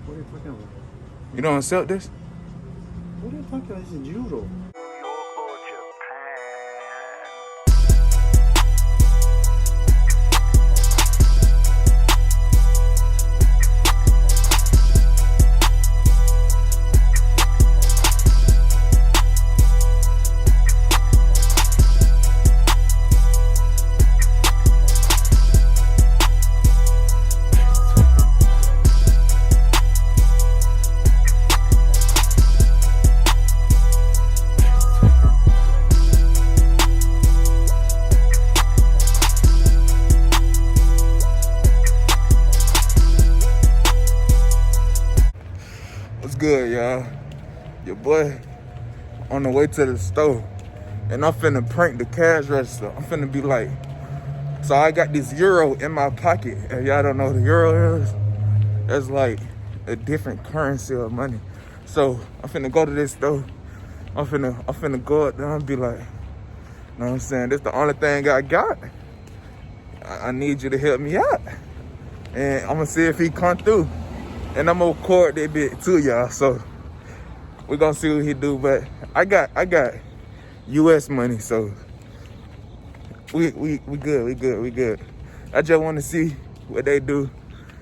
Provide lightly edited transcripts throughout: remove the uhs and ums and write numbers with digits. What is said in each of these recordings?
What are you talking about? You don't accept this? What are you talking about? This is euro. What's good, y'all? Your boy on the way to the store, and I'm finna prank the cash register. I'm finna be like, so I got this euro in my pocket. If y'all don't know what the euro is, that's like a different currency of money. So I'm finna go to this store. I'm finna go up there and be like, you know what I'm saying? This the only thing I got. I need you to help me out. And I'm gonna see if he come through. And I'm gonna record that bit too, y'all. So we're gonna see what he do. But I got US money, so we good. I just wanna see what they do.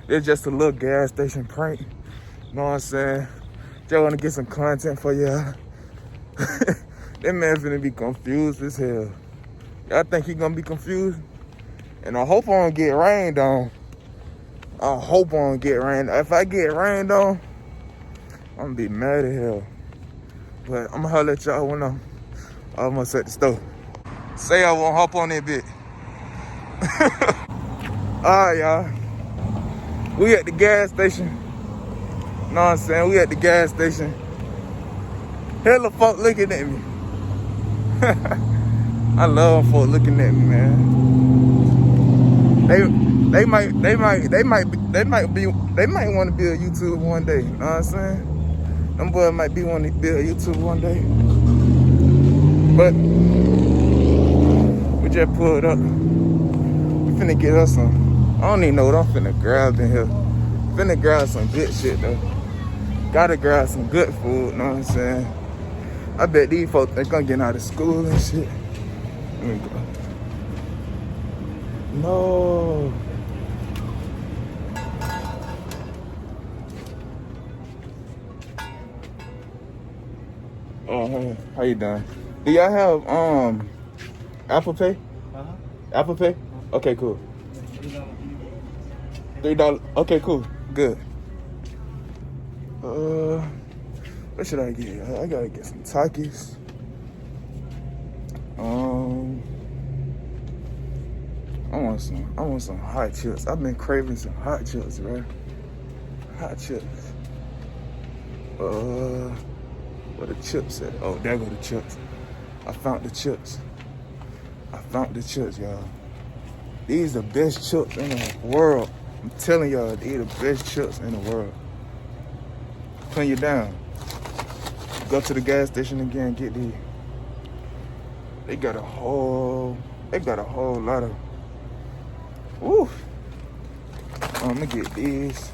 It's just a little gas station prank. You know what I'm saying? Just wanna get some content for y'all. That man finna be confused as hell. Y'all think he gonna be confused? And I hope I don't get rained on. I hope I don't get rained on. If I get rained on, I'm gonna be mad as hell. But I'm gonna holler at y'all when I'm almost at the store. Say I won't hop on that bit. Alright, y'all. We at the gas station. Know what I'm saying? We at the gas station. Hella folk looking at me. I love folk looking at me, man. They might want to be a YouTuber one day. You know what I'm saying? Them boys might want to be a YouTuber one day. But we just pulled up. We finna get us some. I don't even know what I'm finna grab in here. Finna grab some good shit though. Gotta grab some good food. You know what I'm saying? I bet these folks think I'm getting out of school and shit. Let me go. No. Oh, hey, how you doing? Do y'all have Apple Pay? Apple Pay? Okay, cool. $3. Okay, cool. Good. What should I get? I gotta get some Takis. I want some hot chips. I've been craving some hot chips, right? Hot chips. Where the chips at? Oh, there go the chips. I found the chips. Y'all. These are the best chips in the world. I'm telling y'all, these are the best chips in the world. Clean you down. Go to the gas station again, get these. They got a whole lot of. Woo. I'm gonna get these.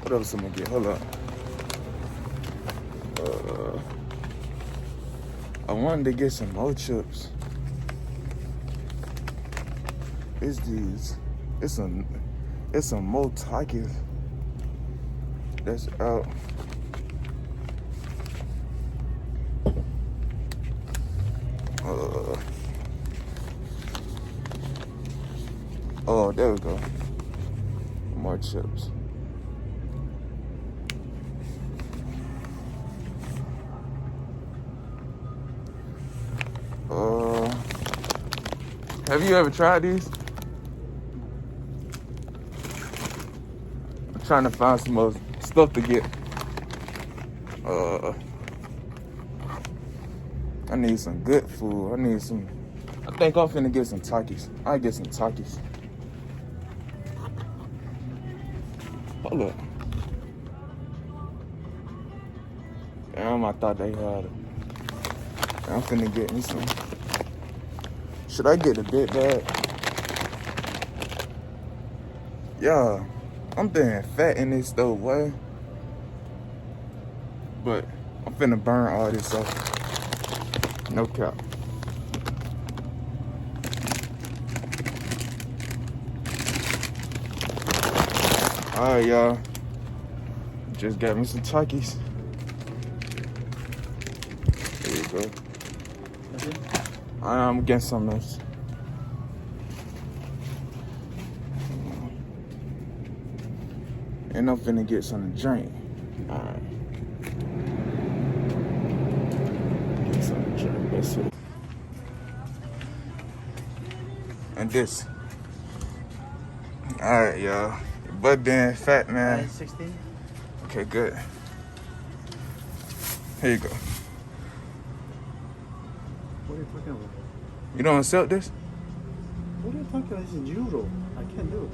What else I'm gonna get? Hold up. I wanted to get some more chips. It's these. It's some more Takis that's out. Oh, there we go. More chips. Have you ever tried these? I'm trying to find some more stuff to get. I need some good food. I think I'm finna get some Takis. I'll get some Takis. Hold up. Damn, I thought they had it. I'm finna get me some. Should I get the big bag? Yeah, I'm being fat in this though, boy. but I'm finna burn all this off. No cap. All right, y'all. Just got me some turkeys. There you go. I'm getting something else. And I'm finna get something to drink. All right. Get something to drink. That's it. And this. All right, y'all. But then, fat man. 16. Okay, good. Here you go. What are you talking about? You don't accept this? What are you talking about? This is euro. I can't do it.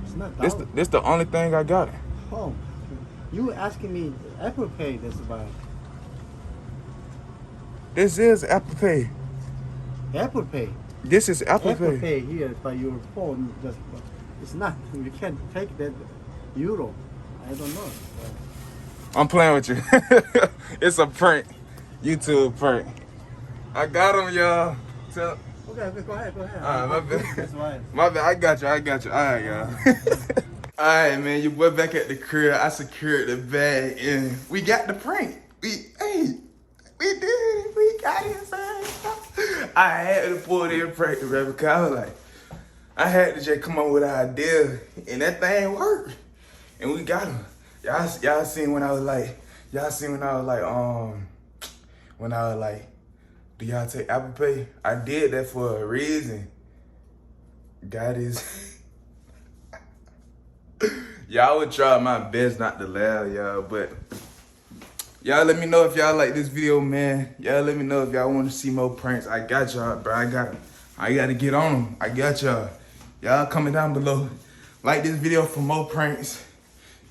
It's not dollar. This the only thing I got. Oh, you asking me Apple Pay? That's about This is Apple Pay. Apple Pay. This is Apple Apple Pay. Pay here by your phone. It's not. You can't take that euro. I don't know. I'm playing with you. It's a prank. YouTube prank. I got him, y'all. So, Okay, go ahead. all right, my bad. That's right. My bad. I got you. All right, y'all. All right, man. Your boy back at the crib. I secured the bag, and we got the prank. We did it. We got it, son. I had to pull the prank, bro, because I was like, I had to just come up with an idea, and that thing worked, and we got him. Y'all seen when I was like, do y'all take Apple Pay? I did that for a reason. God is. Y'all would try my best not to laugh, y'all, but y'all let me know if y'all like this video, man. Y'all let me know if y'all want to see more pranks. I got y'all, bro. I got to get on them. I got y'all. Y'all comment down below. Like this video for more pranks.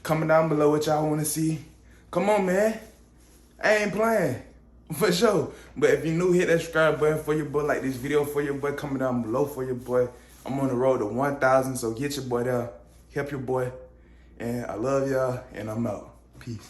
Comment down below what y'all want to see. Come on, man. I ain't playing. For sure. But if you're new, hit that subscribe button for your boy. Like this video for your boy. Comment down below for your boy. I'm on the road to 1,000, so get your boy there. Help your boy. And I love y'all, and I'm out. Peace.